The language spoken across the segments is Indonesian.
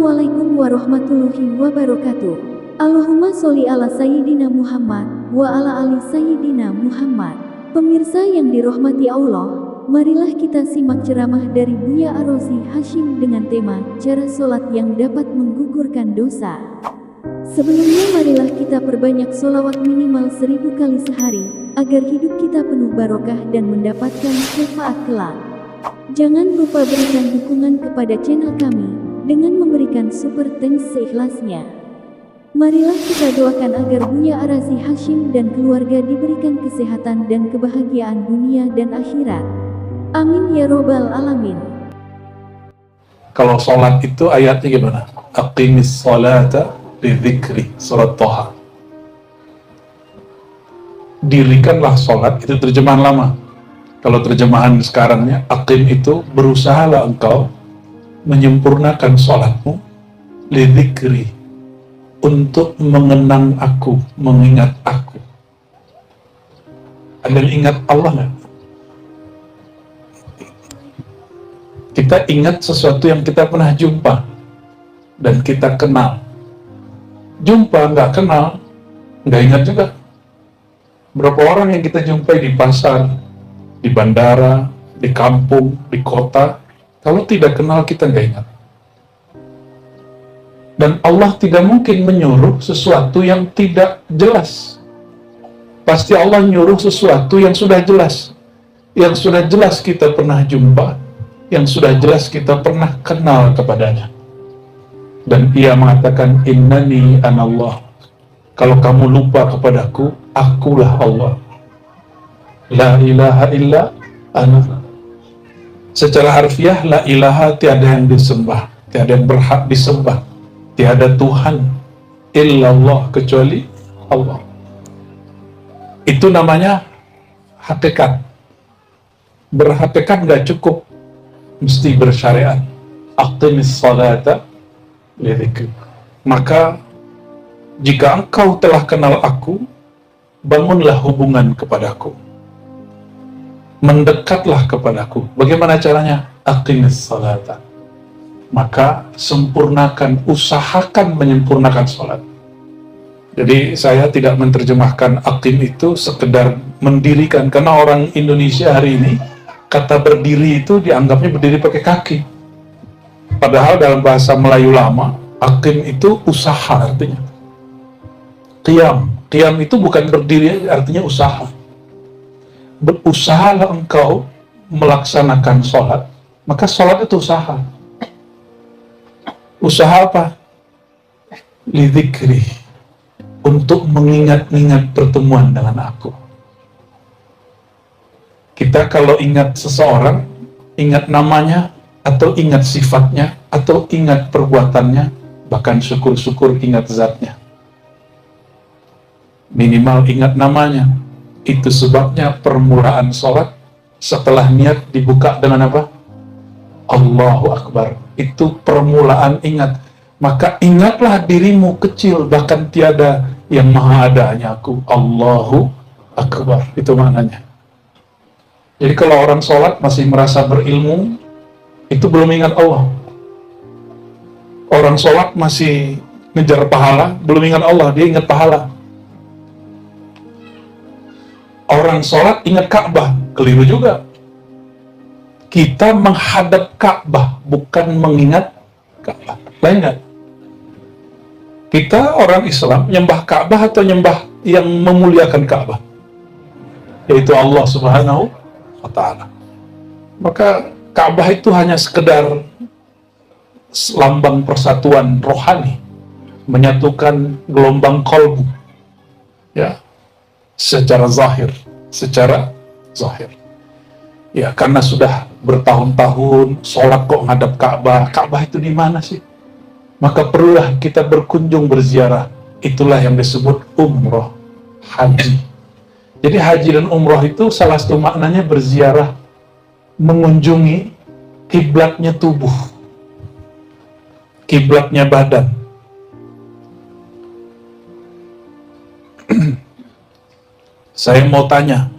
Assalamualaikum warahmatullahi wabarakatuh. Allahumma sholli ala Sayyidina Muhammad wa ala ali Sayyidina Muhammad. Pemirsa yang dirahmati Allah, marilah kita simak ceramah dari Buya Ar-Razi Hashim dengan tema cara sholat yang dapat menggugurkan dosa. Sebelumnya marilah kita perbanyak sholawat minimal 1000 kali sehari, agar hidup kita penuh barokah dan mendapatkan syafaat kelak. Jangan lupa berikan dukungan kepada channel kami dengan memberikan super thanks seikhlasnya. Marilah kita doakan agar Buya Ar-Razi Hashim dan keluarga diberikan kesehatan dan kebahagiaan dunia dan akhirat. Amin ya robbal alamin. Kalau sholat itu ayatnya gimana? Aqimis sholata lidzikri, surat Toha. Dirikanlah sholat, itu terjemahan lama. Kalau terjemahan sekarangnya, aqim itu berusahalah engkau menyempurnakan sholatmu lidzikri, untuk mengenang aku, mengingat aku. Ada yang ingat Allah nggak? Kita ingat sesuatu yang kita pernah jumpa dan kita kenal. Jumpa nggak kenal, nggak ingat juga. Berapa orang yang kita jumpai di pasar, di bandara, di kampung, di kota, kalau tidak kenal kita nggak ingat. Dan Allah tidak mungkin menyuruh sesuatu yang tidak jelas. Pasti Allah nyuruh sesuatu yang sudah jelas. Yang sudah jelas kita pernah jumpa, yang sudah jelas kita pernah kenal kepadanya. Dan ia mengatakan, innani anallah. Kalau kamu lupa kepadaku, akulah Allah. La ilaha illa ana. Secara harfiah, la ilaha, tiada yang disembah, tiada yang berhak disembah, tiada Tuhan illallah, kecuali Allah. Itu namanya hakikat. Berhakikat nggak cukup, mesti bersyariat. Aqimis salata lidzikri. Maka jika engkau telah kenal aku, bangunlah hubungan kepadaku, mendekatlah kepadaku. Bagaimana caranya? Aqimis salata. Maka sempurnakan, usahakan menyempurnakan sholat. Jadi saya tidak menerjemahkan aqim itu sekedar mendirikan, karena orang Indonesia hari ini kata berdiri itu dianggapnya berdiri pakai kaki. Padahal dalam bahasa Melayu lama, aqim itu usaha artinya. Qiyam itu bukan berdiri, artinya usaha. Berusahalah engkau melaksanakan sholat, maka sholat itu usaha. Usaha apa? Lidzikri, untuk mengingat-ingat pertemuan dengan aku. Kita kalau ingat seseorang, ingat namanya, atau ingat sifatnya, atau ingat perbuatannya, bahkan syukur-syukur ingat zatnya. Minimal ingat namanya. Itu sebabnya permulaan sholat setelah niat dibuka dengan apa? Allahu Akbar. Itu permulaan ingat. Maka ingatlah dirimu kecil, bahkan tiada yang maha ada, hanya aku. Allahu Akbar. Itu maknanya. Jadi kalau orang sholat masih merasa berilmu, itu belum ingat Allah. Orang sholat masih ngejar pahala, belum ingat Allah, dia ingat pahala. Orang sholat ingat Ka'bah, keliru juga. Kita menghadap Ka'bah, bukan mengingat Ka'bah. Lain nggak? Kita orang Islam nyembah Ka'bah atau nyembah yang memuliakan Ka'bah? Yaitu Allah Subhanahu wa Ta'ala. Maka Ka'bah itu hanya sekedar lambang persatuan rohani, menyatukan gelombang kolbu, ya, secara zahir. Ya, karena sudah bertahun-tahun sholat kok ngadap Ka'bah. Ka'bah itu di mana sih? Maka perlulah kita berkunjung, berziarah. Itulah yang disebut umroh, haji. Jadi haji dan umroh itu salah satu maknanya berziarah, mengunjungi kiblatnya tubuh, kiblatnya badan. Saya mau tanya,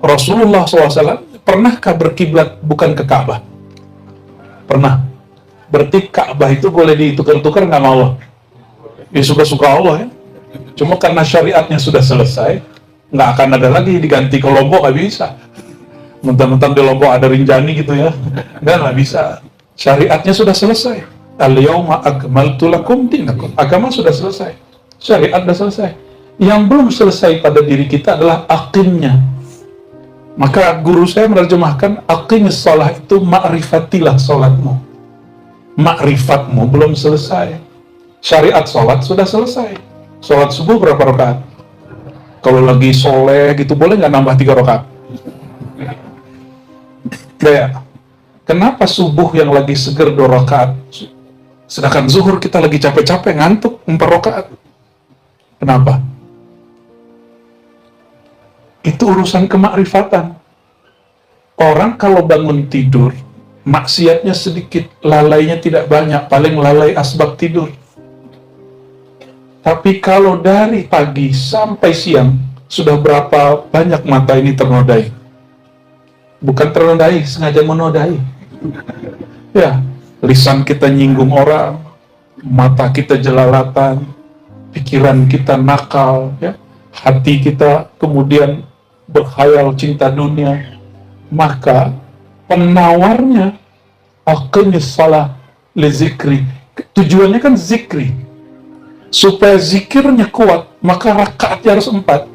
Rasulullah SAW pernahkah berkiblat bukan ke Ka'bah? Pernah. Berarti Ka'bah itu boleh ditukar-tukar nggak sama Allah? Ya suka-suka Allah ya. Cuma karena syariatnya sudah selesai, nggak akan ada lagi diganti ke Lombok, nggak bisa. Mentang-mentang di Lombok ada Rinjani gitu ya, nggak bisa. Syariatnya sudah selesai. Al-yawma akmaltu lakum dinakum. Agama sudah selesai, syariat sudah selesai. Yang belum selesai pada diri kita adalah aqimnya. Maka guru saya menerjemahkan aqimis shalah itu ma'rifatilah sholatmu. Ma'rifatmu belum selesai. Syariat sholat sudah selesai. Sholat subuh berapa rakaat? Kalau lagi soleh gitu boleh nggak nambah 3 rakaat? Kayak kenapa subuh yang lagi seger 2 rakaat, sedangkan zuhur kita lagi capek-capek ngantuk 4 rakaat? Kenapa? Itu urusan kemakrifatan. Orang kalau bangun tidur maksiatnya sedikit, lalainya tidak banyak, paling lalai asbab tidur. Tapi kalau dari pagi sampai siang, sudah berapa banyak mata ini ternodai? Bukan ternodai, sengaja menodai. Ya, lisan kita nyinggung orang, mata kita jelalatan, pikiran kita nakal, ya, hati kita kemudian berkhayal cinta dunia. Maka penawarnya aqimis shalah li zikri. Tujuannya kan zikri. Supaya zikirnya kuat, maka rakaatnya harus 4.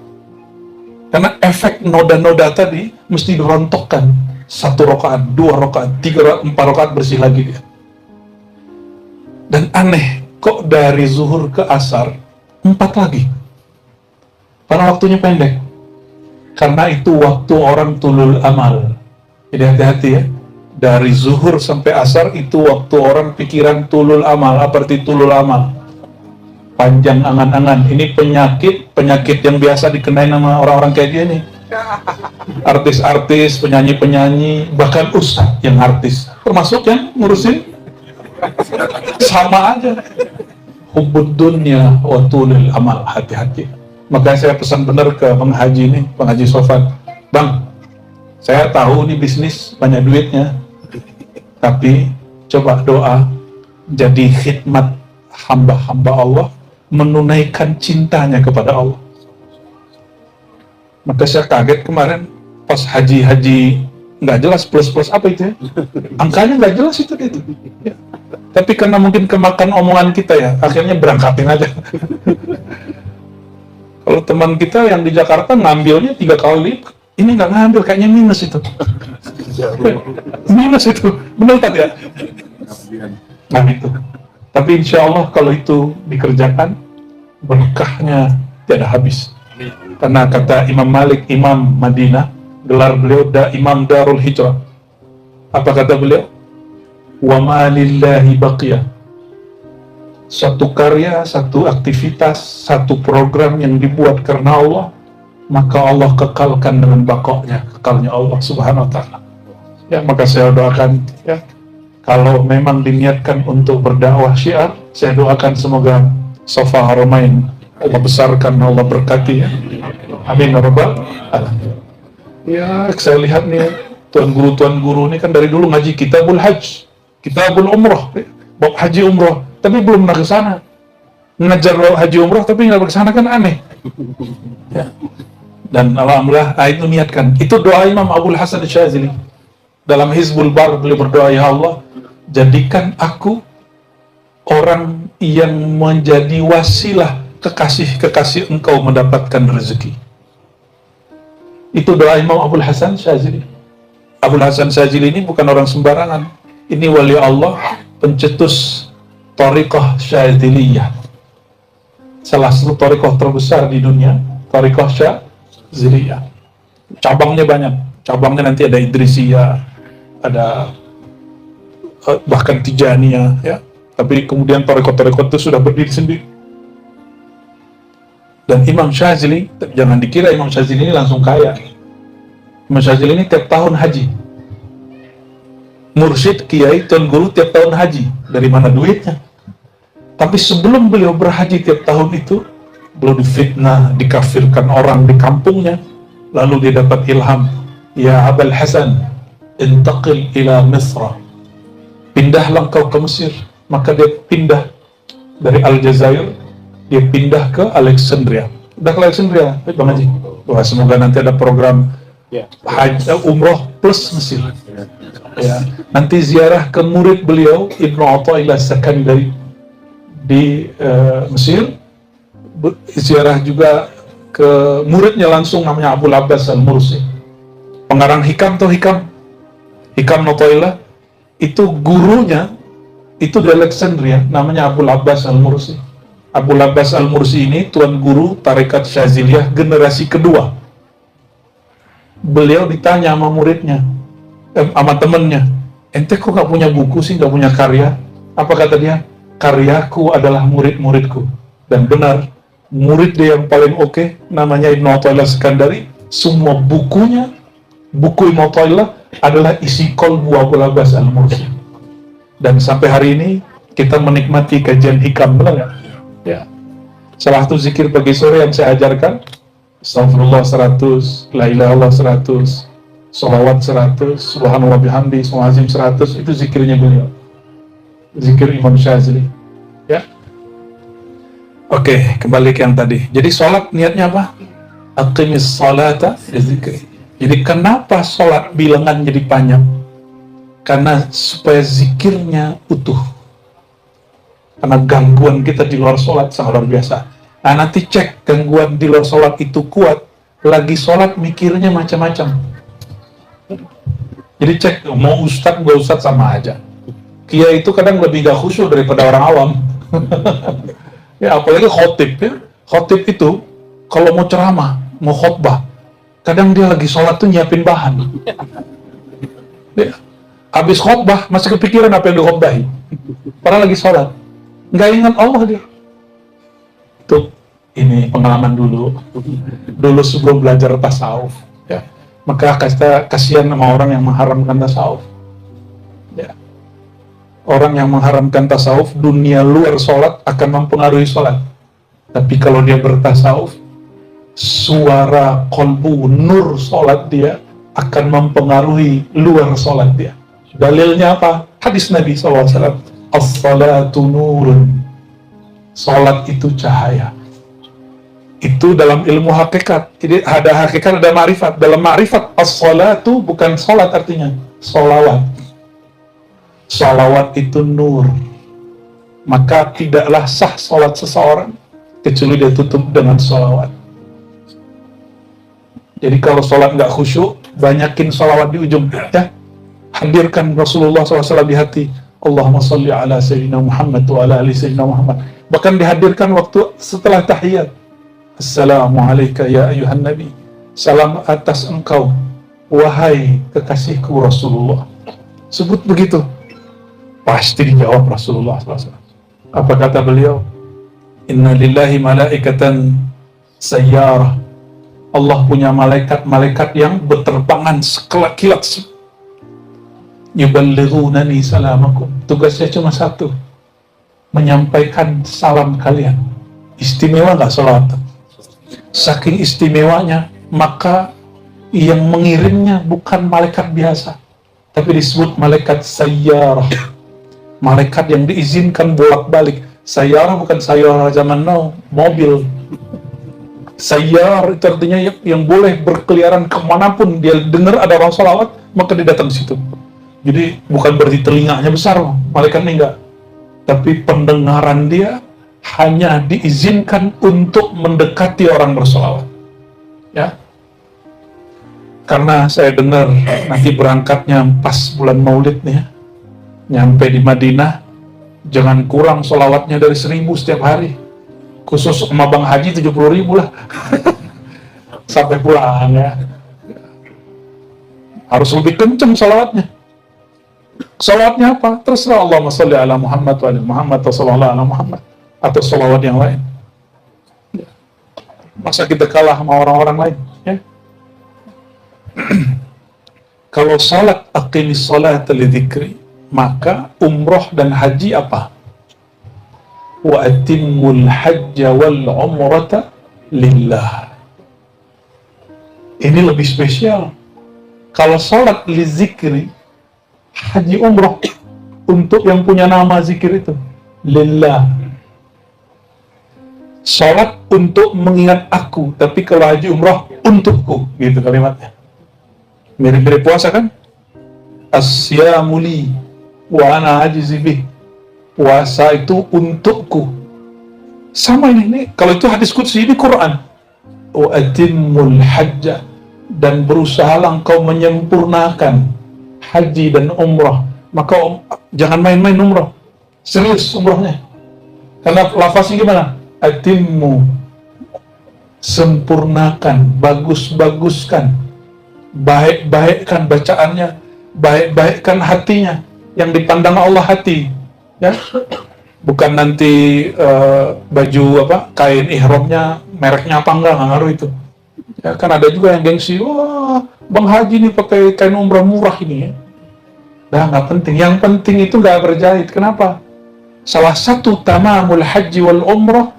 Karena efek noda-noda tadi mesti dirontokkan. 1 rakaat, 2 rakaat, 3 rakaat, 4 rakaat bersih lagi dia. Dan aneh, kok dari zuhur ke asar 4 lagi? Karena waktunya pendek. Karena itu waktu orang tulul amal. Jadi hati-hati ya. Dari zuhur sampai asar itu waktu orang pikiran tulul amal. Apa arti tulul amal? Panjang angan-angan. Ini penyakit yang biasa dikenai nama orang-orang kayak dia nih. Artis-artis, penyanyi-penyanyi, bahkan ustadz yang artis. Termasuk yang ngurusin. Sama aja. Hubbud dunya wa tulul amal. Hati-hati. Makanya saya pesan benar ke Bang Haji nih, Bang Haji Sofan. Bang, saya tahu nih bisnis banyak duitnya, tapi coba doa jadi khidmat hamba-hamba Allah, menunaikan cintanya kepada Allah. Maka saya kaget kemarin pas haji nggak jelas plus apa itu ya, angkanya nggak jelas itu gitu. Ya. Tapi karena mungkin kemakan omongan kita ya, akhirnya berangkatin aja. Kalau teman kita yang di Jakarta ngambilnya 3 kali, ini nggak ngambil, kayaknya minus itu. Minus itu, benar tak ya? Nah itu. Tapi insya Allah kalau itu dikerjakan, berkahnya tiada habis. Karena kata Imam Malik, Imam Madinah, gelar beliau Imam Darul Hijrah. Apa kata beliau? Wa ma lillahi baqiyah. Satu karya, satu aktivitas, satu program yang dibuat karena Allah, maka Allah kekalkan dengan bakoknya, kekalnya Allah Subhanahu wa Ta'ala. Ya, maka saya doakan ya, kalau memang diniatkan untuk berdakwah syiar, saya doakan semoga Safa Haramain Allah besarkan, Allah berkati ya. Amin ya rabbal alamin. Ya, saya lihat nih tuan guru ini kan dari dulu ngaji Kitabul Hajj, Kitabul Umrah, bab haji umrah, tapi belum pernah ke sana. Ngajar haji umrah tapi nggak ke sana kan aneh. Ya. Dan alhamdulillah itu niatkan. Itu doa Imam Abul Hasan Syazili. Dalam Hizbul Bar beliau berdoa, ya Allah, jadikan aku orang yang menjadi wasilah kekasih-kekasih Engkau mendapatkan rezeki. Itu doa Imam Abul Hasan Syazili. Abul Hasan Syazili ini bukan orang sembarangan. Ini wali Allah, pencetus Thariqah Syadziliyah. Salah satu thariqah terbesar di dunia, Thariqah Syadziliyah. Cabangnya banyak. Cabangnya nanti ada Idrisiyah, ada bahkan Tijaniyah, ya. Tapi kemudian thariqah itu sudah berdiri sendiri. Dan Imam Syazili, jangan dikira Imam Syazili ini langsung kaya. Imam Syazili ini tiap tahun haji. Mursyid, kiai, tuan guru tiap tahun haji. Dari mana duitnya? Tapi sebelum beliau berhaji tiap tahun itu, beliau difitnah, dikafirkan orang di kampungnya. Lalu dia dapat ilham. Ya Abul Hasan, intaqil ila Misra. pindahlah engkau ke Mesir. Maka dia pindah dari Aljazair, dia pindah ke Alexandria. Udah ke Alexandria, Bang Haji? Wah, semoga nanti ada program umroh plus Mesir. Ya, nanti ziarah ke murid beliau Ibnu Athaillah Sakandari di Mesir. Ziarah juga ke muridnya langsung, namanya Abul Abbas Al-Mursi, pengarang Hikam atau Hikam Athaillah. Itu gurunya itu di Alexandria, namanya Abul Abbas Al-Mursi. Abul Abbas Al-Mursi ini tuan guru tarekat Syaziliyah generasi kedua. Beliau ditanya sama muridnya, sama temennya, ente kok gak punya buku sih, gak punya karya? Apa kata dia? Karyaku adalah murid-muridku. Dan benar, murid dia yang paling oke, namanya Ibnu Athaillah Sakandari. Semua bukunya, buku Ibnu Athaillah adalah isi qalbu Abul Abbas Al-Mursi. Dan sampai hari ini kita menikmati kajian hikam, benar nggak? Ya. Salah satu zikir pagi sore yang saya ajarkan, Astagfirullah 100, La ilaha illallah 100, Sholawat 100, Subhanallah bihamdi, Subhanazim 100, itu zikirnya beliau. Zikir Imam Syazili. Ya. Oke, kembali ke yang tadi. Jadi sholat niatnya apa? Aqimis sholata zikri. Jadi kenapa sholat bilangan jadi panjang? Karena supaya zikirnya utuh. Karena gangguan kita di luar sholat sangat luar biasa. Nah, nanti cek gangguan di luar sholat itu kuat, lagi sholat mikirnya macam-macam. Jadi cek, mau ustadz gak ustadz sama aja. Kiai itu kadang lebih gak khusyuk daripada orang awam. Ya, apalagi khotib ya. Khotib itu kalau mau ceramah, mau khotbah, kadang dia lagi sholat tuh nyiapin bahan. Ya. Habis khotbah, masih kepikiran apa yang dikhotbahi. Padahal lagi sholat. Nggak ingat Allah dia. Itu, ini pengalaman dulu. Dulu sebelum belajar tasawuf. Ya. Maka kita kasihan sama orang yang mengharamkan tasawuf. Ya. Orang yang mengharamkan tasawuf, dunia luar sholat akan mempengaruhi sholat. Tapi kalau dia bertasawuf, suara qalbu, nur sholat dia akan mempengaruhi luar sholat dia. Dalilnya apa? Hadis Nabi SAW. As-salatu nurun. Salat itu cahaya. Itu dalam ilmu hakikat. Jadi ada hakikat, ada ma'rifat. Dalam ma'rifat, as-salatu bukan salat artinya. Salawat. Salawat itu nur. Maka tidaklah sah salat seseorang kecuali dia tutup dengan salawat. Jadi kalau salat nggak khusyuk, banyakin salawat di ujung. Ya. Hadirkan Rasulullah SAW di hati. Allahumma salli ala Sayyidina Muhammad wa ala ali Sayyidina Muhammad. Bahkan dihadirkan waktu setelah tahiyat. Assalamualaikum ya ayuhan Nabi. Salam atas engkau, wahai kekasihku Rasulullah. Sebut begitu. Pasti dijawab Rasulullah SAW. Apa kata beliau? Inna lillahi malaikatan sayyarah. Allah punya malaikat-malaikat yang berterbangan sekilat-kilat. Yuballighunani salamakum. Tugasnya cuma satu, menyampaikan salam kalian. Istimewa nggak salawat? Saking istimewanya, maka yang mengirimnya bukan malaikat biasa, tapi disebut malaikat sayyarah. Malaikat yang diizinkan bolak-balik. Sayyarah bukan sayyarah zaman now, mobil. Sayyar itu artinya yang boleh berkeliaran kemanapun dia dengar ada orang salawat, maka dia datang ke situ. Jadi bukan berarti telinganya besar, malaikat ini enggak. Tapi pendengaran dia hanya diizinkan untuk mendekati orang bersolawat. Ya. Karena saya dengar nanti berangkatnya pas bulan Maulid nih ya. Nyampe di Madinah, jangan kurang solawatnya dari 1000 setiap hari. Khusus sama Bang Haji 70.000 lah. Sampai pulang ya. Harus lebih kenceng solawatnya. Salawatnya apa? Terserah. Allahumma sholli ala Muhammad wa ala Muhammad atau sallallahu ala Muhammad atau salawat yang lain. Masa kita kalah sama orang-orang lain? Ya? Kalau salat aqimis salata li dzikri, maka umroh dan haji apa? Wa atimmul hajja wal umrata lillah. Ini lebih spesial. Kalau salat li dzikri, haji umroh untuk yang punya nama zikir itu. Lillah. Salat untuk mengingat aku, tapi kalau haji umrah untukku, gitu kalimatnya. Mirip-mirip puasa kan? As-siyamu li wa ana ajizi bih. Puasa itu untukku. Sama ini kalau itu hadis qudsi, ini Quran. Wa atimmul hajja, dan berusahalah engkau menyempurnakan haji dan umrah. Maka jangan main-main umrah. Serius umrahnya. Karena lafaznya gimana? Atimmu, sempurnakan, bagus-baguskan, baik-baikkan bacaannya, baik-baikkan hatinya, yang dipandang Allah hati, ya. Bukan nanti baju kain ihramnya mereknya apa enggak ngaruh itu. Ya, kan ada juga yang gengsi, wah Bang Haji nih pakai kain umrah murah ini ya. Nah, nggak penting. Yang penting itu nggak berjahit. Kenapa? Salah satu tamamul haji wal umrah,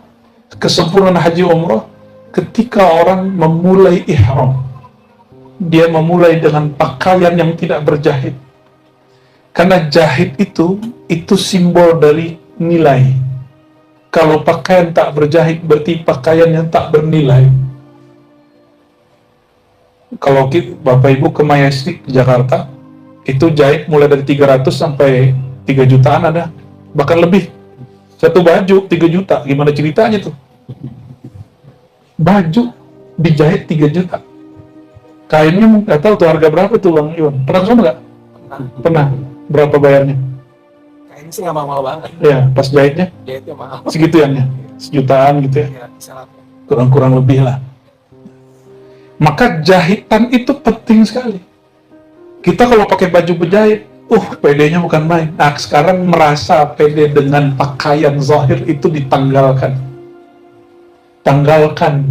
kesempurnaan haji umrah, ketika orang memulai ihram, dia memulai dengan pakaian yang tidak berjahit. Karena jahit itu simbol dari nilai. Kalau pakaian tak berjahit berarti pakaian yang tak bernilai. Kalau Bapak Ibu ke Majestic Jakarta, itu jahit mulai dari 300 sampai 3 jutaan ada, bahkan lebih. Satu baju 3 juta, gimana ceritanya tuh? Baju dijahit 3 juta. Kainnya nggak tahu tuh harga berapa tuh Bang Iwan. Pernah kesana nggak? Pernah. Berapa bayarnya? Kayaknya sih nggak mahal banget. Ya, pas jahitnya? Jahitnya mahal. Segituannya? Sejutaan gitu ya? Ya, bisa lah. Kurang-kurang lebih lah. Maka jahitan itu penting sekali. Kita kalau pakai baju berjahit, PD-nya bukan main. Nah, sekarang merasa PD dengan pakaian zahir itu ditanggalkan. Tanggalkan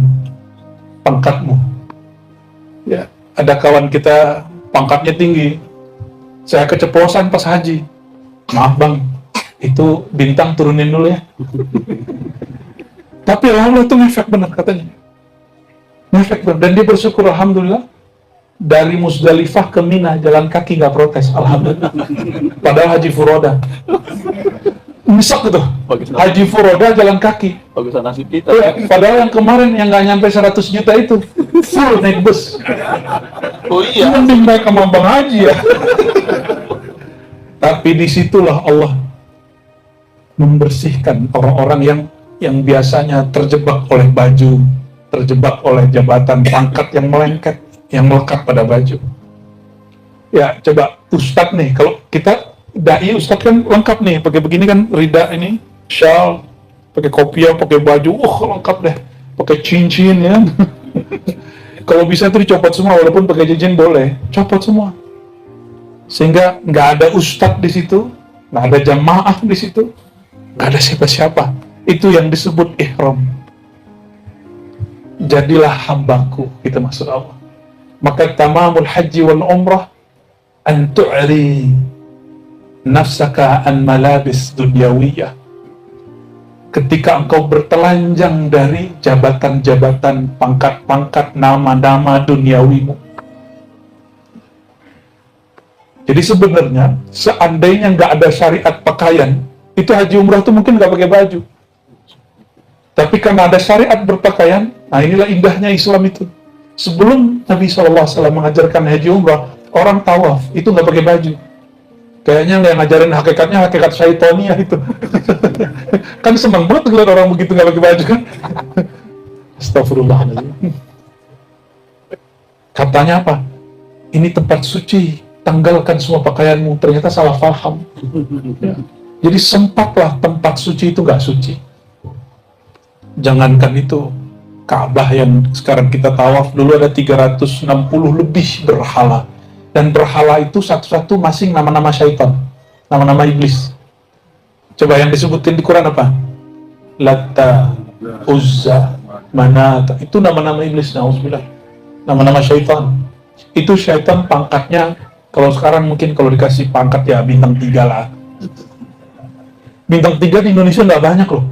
pangkatmu. Ya, ada kawan kita pangkatnya tinggi. Saya keceplosan pas haji. Maaf Bang, itu bintang turunin dulu ya. Tapi Allah itu ngefek benar katanya. Ngefek benar. Dan dia bersyukur, alhamdulillah, dari Musdalifah ke Mina jalan kaki nggak protes, alhamdulillah. Padahal haji furoda. Misok gitu. Haji furoda jalan kaki. Bagusan nasib kita. Ya, padahal yang kemarin yang nggak nyampe 100 juta itu full naik bus. Oh iya. Mending naik sama Bang Haji ya. Tapi disitulah Allah membersihkan orang-orang yang biasanya terjebak oleh baju, terjebak oleh jabatan pangkat yang melengket, yang melekat pada baju. Ya, coba Ustadz nih, kalau kita dai Ustadz kan lengkap nih, pakai begini kan, rida ini, shawl, pakai kopiah, pakai baju, lengkap deh, pakai cincin ya. Kalau bisa tuh dicopot semua, walaupun pakai cincin boleh, copot semua. Sehingga nggak ada Ustadz di situ, nggak ada jamaah di situ, nggak ada siapa-siapa. Itu yang disebut ihram. Jadilah hambaku, itu maksud Allah. Maka tamamul haji wal umrah an tu'ri nafsaka an malabis dunyawiyah. Ketika engkau bertelanjang dari jabatan-jabatan, pangkat-pangkat, nama-nama duniawimu. Jadi sebenarnya seandainya nggak ada syariat pakaian, itu haji umrah itu mungkin nggak pakai baju. Tapi karena ada syariat berpakaian, nah inilah indahnya Islam itu. Sebelum Nabi SAW mengajarkan haji umrah, orang tawaf itu nggak pakai baju. Kayaknya yang ngajarin hakikatnya hakikat syaitoniah itu. Kan senang banget ngeliat orang begitu nggak pakai baju kan. Astagfirullahaladzim. Katanya apa? Ini tempat suci, tanggalkan semua pakaianmu. Ternyata salah paham. Ya. Jadi sempatlah tempat suci itu nggak suci. Jangankan itu, Ka'bah yang sekarang kita tawaf, dulu ada 360 lebih berhala. Dan berhala itu satu-satu masing nama-nama syaitan, nama-nama iblis. Coba yang disebutin di Quran apa? Latta, Uzza, Manat. Itu nama-nama iblis, na'udzubillah. Nama-nama syaitan. Itu syaitan pangkatnya, kalau sekarang mungkin kalau dikasih pangkat ya bintang 3 lah. Bintang 3 di Indonesia nggak banyak loh.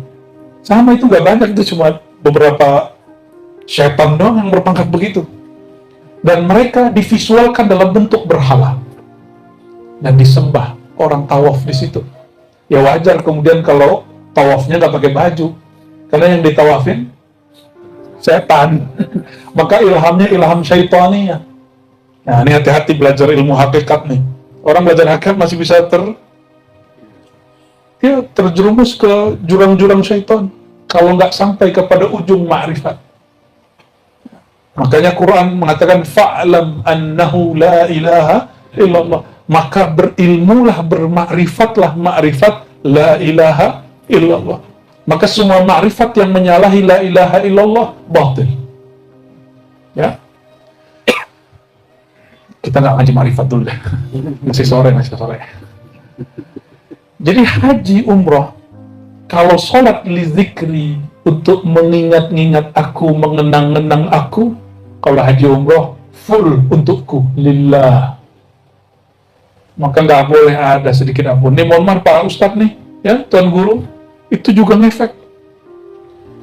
Sama itu nggak banyak, itu cuma beberapa syaitan doang yang berpangkat begitu. Dan mereka divisualkan dalam bentuk berhala dan disembah orang tawaf di situ. Ya wajar kemudian kalau tawafnya nggak pakai baju, karena yang ditawafin setan. Maka ilhamnya ilham syaitani ya. Nah ini hati-hati belajar ilmu hakikat nih. Orang belajar hakikat masih bisa terjerumus ke jurang-jurang syaitan kalau nggak sampai kepada ujung ma'rifat. Makanya Quran mengatakan fa'lam annahu la ilaha illallah. Maka berilmulah, bermakrifatlah ma'rifat la ilaha illallah. Maka semua ma'rifat yang menyalahi la ilaha illallah batil. Ya. Kita nggak ngaji ma'rifat dulu deh. Masih sore. Jadi haji umroh, kalau sholat li zikri, untuk mengingat-ingat aku, mengenang-enang aku, kalau haji umroh full untukku, lillah. Maka nggak boleh ada sedikit apapun. Ini mohon maaf Pak Ustadz nih, ya Tuan Guru, itu juga ngefek.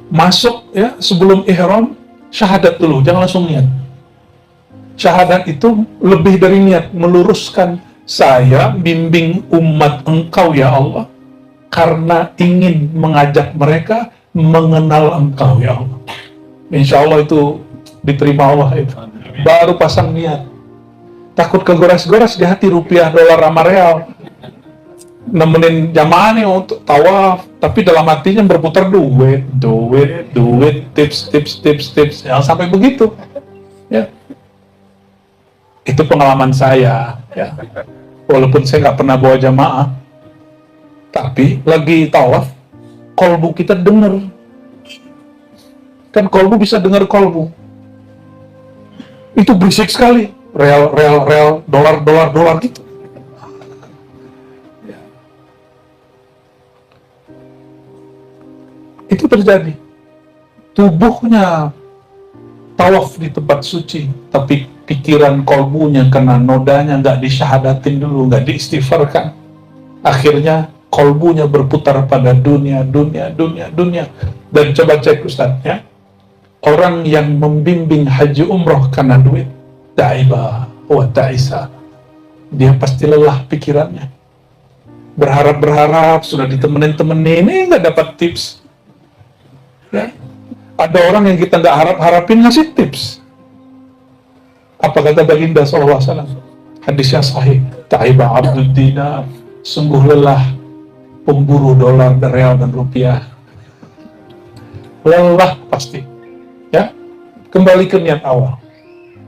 Masuk ya sebelum ihram, syahadat dulu, jangan langsung niat. Syahadat itu lebih dari niat, meluruskan saya bimbing umat engkau ya Allah, karena ingin mengajak mereka mengenal engkau ya Allah. Insya Allah itu diterima Allah itu. Baru pasang niat. Takut kegores-gores di hati rupiah, dolar, sama real. Nemenin jamaah nih untuk tawaf, tapi dalam hatinya berputar duit, tips. Jangan sampai begitu. Ya. Itu pengalaman saya. Ya. Walaupun saya nggak pernah bawa jamaah, tapi lagi tawaf, kolbu kita dengar. Kan kolbu bisa dengar kolbu. Itu berisik sekali. Real, dolar gitu. Ya. Itu terjadi. Tubuhnya tawaf di tempat suci, tapi pikiran kolbunya karena nodanya nggak disyahadatin dulu, nggak diistighfarkan. Akhirnya kolbunya berputar pada dunia. Dan coba cek Ustaz ya, orang yang membimbing haji umroh karena duit, ta'iba wa ta'isa, dia pasti lelah pikirannya. Berharap sudah ditemenin, ini nggak dapat tips. Ya. Ada orang yang kita nggak harapin ngasih tips. Apa kata baginda SAW? Hadisnya sahih. Ta'iba abdud dinar, sungguh lelah pemburu dolar, real, dan rupiah. Lelah pasti. Ya, kembali ke niat awal.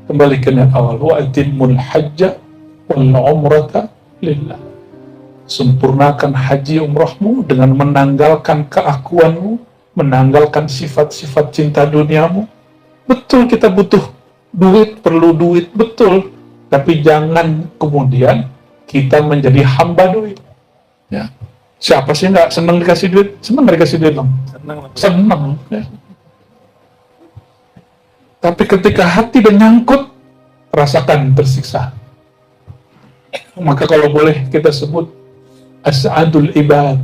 Wa atimmul hajja wal umrata lillah. Sempurnakan haji umrahmu dengan menanggalkan keakuanmu, menanggalkan sifat-sifat cinta duniamu. Betul kita butuh duit, perlu duit, betul. Tapi jangan kemudian kita menjadi hamba duit. Ya. Siapa sih nggak senang dikasih duit? Senang dikasih duit dong. Senang. Ya. Tapi ketika hati dan nyangkut, rasakan tersiksa. Maka kalau boleh kita sebut as-sa'adul ibad,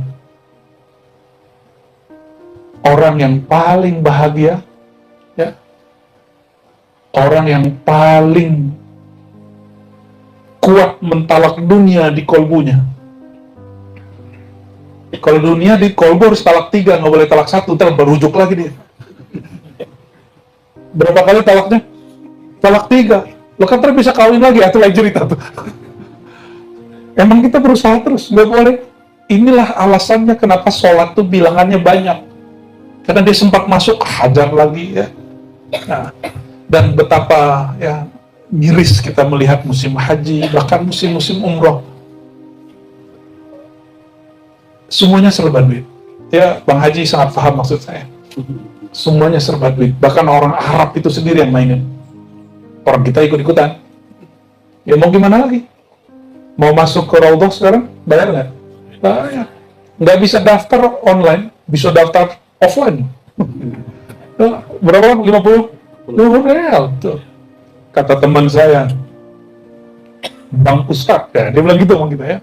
orang yang paling bahagia, ya, orang yang paling kuat mentalak dunia di kolbunya. Kalau dunia di kolbu harus talak 3, nggak boleh talak 1, ntar berujuk lagi dia. Berapa kali talaknya? Talak 3. Lo kan terus bisa kawin lagi, atau lain cerita tuh. Emang kita berusaha terus, nggak boleh. Inilah alasannya kenapa sholat tuh bilangannya banyak. Karena dia sempat masuk, hajar lagi ya. Nah, dan betapa ya miris kita melihat musim haji, bahkan musim-musim umroh. Semuanya serba duit. Ya, Bang Haji sangat paham maksud saya. Semuanya serba duit. Bahkan orang Arab itu sendiri yang mainin. Orang kita ikut-ikutan. Ya mau gimana lagi? Mau masuk ke Raudhah sekarang? Bayar nggak? Bayar. Nggak bisa daftar online, bisa daftar offline. Berapa? 50 real. Tuh. Kata teman saya, Bang Ustadz, ya, dia bilang gitu sama kita ya.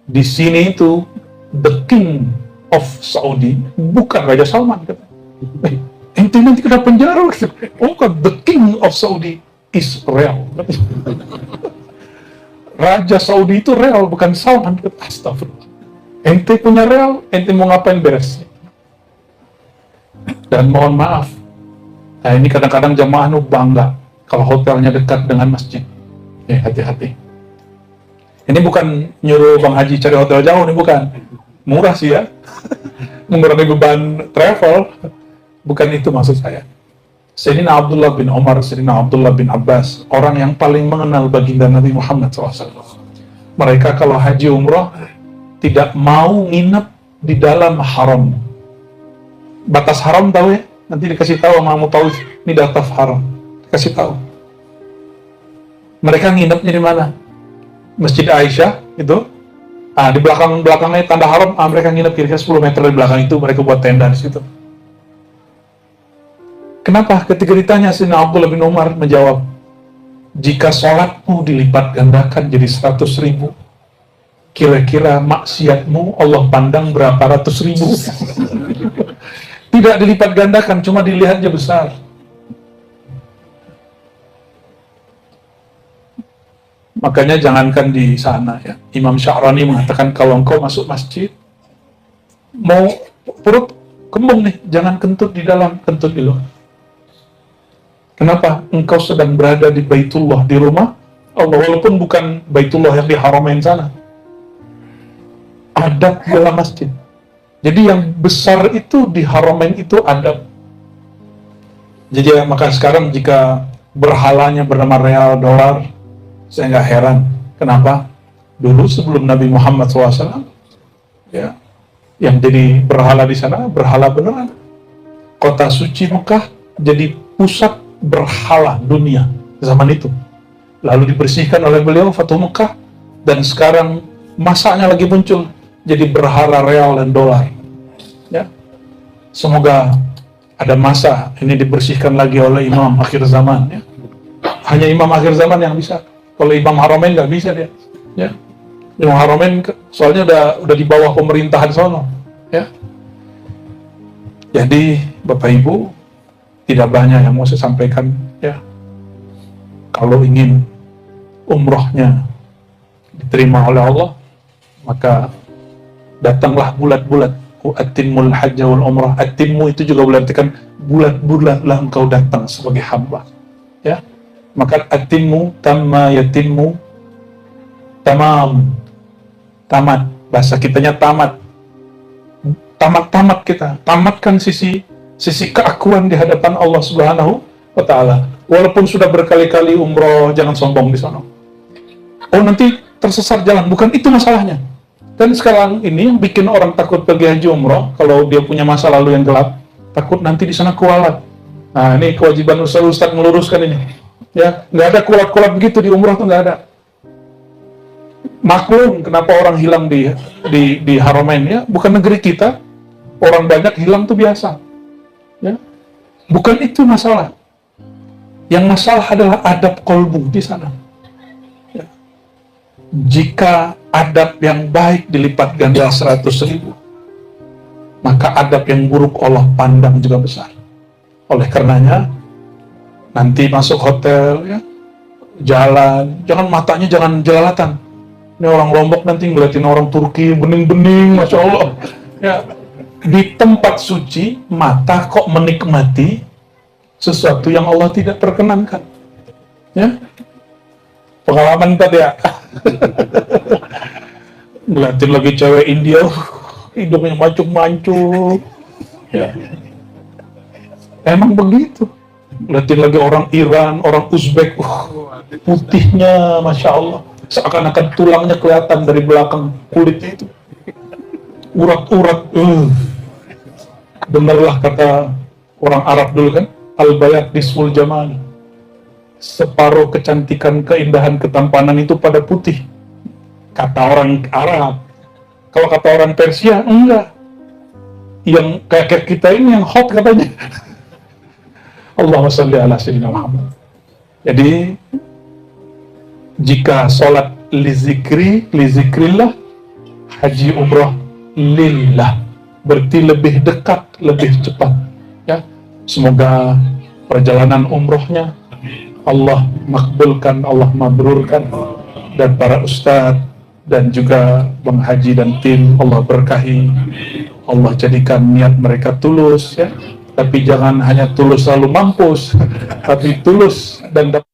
Di sini itu the king of Saudi bukan Raja Salman. Ente nanti kena penjara. Oh kan, the king of Saudi Israel. Raja Saudi itu real, bukan Salman. Astagfirullah. Ente punya real, ente mau ngapain beres? Dan mohon maaf, nah ini kadang-kadang jamaah nu bangga kalau hotelnya dekat dengan masjid. Hati-hati. Ini bukan nyuruh Bang Haji cari hotel jauh, ini bukan. Murah sih ya. Mengurangi beban travel. Bukan itu maksud saya. Sayyidina Abdullah bin Umar, Sayyidina Abdullah bin Abbas, orang yang paling mengenal baginda Nabi Muhammad SAW. Mereka kalau haji umrah tidak mau nginep di dalam haram. Batas haram tahu ya? Nanti dikasih tahu sama Mutawif, ini dataf haram. Dikasih tahu. Mereka nginepnya di mana? Masjid Aisyah itu. Di belakangnya tanda haram, mereka nginep kira-kira 10 meter di belakang itu, mereka buat tenda di situ. Kenapa? Ketika ditanya, Sayyidina Abdullah bin Umar menjawab, jika sholatmu dilipat gandakan jadi 100.000, kira-kira maksiatmu Allah pandang berapa ratus ribu? Tidak dilipat gandakan, cuma dilihatnya besar. Makanya jangankan di sana ya. Imam Sya'rani mengatakan kalau engkau masuk masjid, mau perut kembung nih, jangan kentut di dalam, kentut di luar. Kenapa? Engkau sedang berada di Baitullah, di rumah Allah, walaupun bukan Baitullah yang di Haramain sana. Adab dalam masjid. Jadi yang besar itu di Haramain itu adab. Jadi maka sekarang jika berhalanya bernama real, dolar, saya nggak heran. Kenapa? Dulu sebelum Nabi Muhammad SAW, ya, yang jadi berhala di sana, berhala beneran. Kota suci Mekah jadi pusat berhala dunia zaman itu. Lalu dibersihkan oleh beliau Fatuh Mekah, dan sekarang masanya lagi muncul jadi berhala real dan dolar. Ya, semoga ada masa ini dibersihkan lagi oleh imam akhir zaman. Ya. Hanya imam akhir zaman yang bisa. Kalau imam Haramain nggak bisa dia. Ya. Imam Haramain soalnya udah di bawah pemerintahan sono. Ya. Jadi Bapak Ibu, tidak banyak yang mau saya sampaikan ya. Kalau ingin umrohnya diterima oleh Allah, maka datanglah bulat-bulat. Atimul hajja wal umrah. Atimmu itu juga berarti bulat-bulatlah engkau datang sebagai hamba. Ya. Maka atimmu tamma yatimmu tamam. Tamat. Bahasa kitanya tamat. Tamat kita. Tamatkan sisi keakuan di hadapan Allah Subhanahu wa Ta'ala. Walaupun sudah berkali-kali umroh, jangan sombong di sana. Oh, nanti tersesat jalan. Bukan itu masalahnya. Dan sekarang ini yang bikin orang takut pergi haji umroh, kalau dia punya masa lalu yang gelap, takut nanti di sana kualat. Nah, ini kewajiban Ustaz meluruskan ini. Ya, nggak ada kualat-kualat begitu di umroh, tuh nggak ada. Maklum kenapa orang hilang di Haramain ya, bukan negeri kita. Orang banyak hilang tuh biasa. Ya. Bukan itu masalah. Yang masalah adalah adab kolbu di sana. Ya. Jika adab yang baik dilipat ganda 100.000, maka adab yang buruk Allah pandang juga besar. Oleh karenanya, nanti masuk hotel, ya, jalan, matanya jangan jelalatan. Ini orang Lombok nanti ngeliatin orang Turki bening-bening, Masya Allah. Ya. Di tempat suci, mata kok menikmati sesuatu yang Allah tidak perkenankan. Ya, pengalaman tadi ya. Ngeliatin lagi cewek India, hidungnya mancung-mancung. Ya. Emang begitu. Ngeliatin lagi orang Iran, orang Uzbek, putihnya, Masya Allah. Seakan-akan tulangnya kelihatan dari belakang kulitnya itu. Urat-urat. Benarlah kata orang Arab dulu kan, al-bayat nisful jamal. Separuh kecantikan, keindahan, ketampanan itu pada putih. Kata orang Arab. Kalau kata orang Persia, enggak. Yang kayak kita ini yang hot katanya. Allahumma sholli ala sayyidina Muhammad. Jadi jika sholat lizikrillah, haji umrah lillah, berarti lebih dekat, lebih cepat. Ya, semoga perjalanan umrohnya Allah makbulkan, Allah mabrurkan. dan para ustadz dan juga Bang Haji dan tim. Allah berkahi, Allah jadikan niat mereka tulus ya. Tapi jangan hanya tulus lalu mampus, tapi tulus dan dapat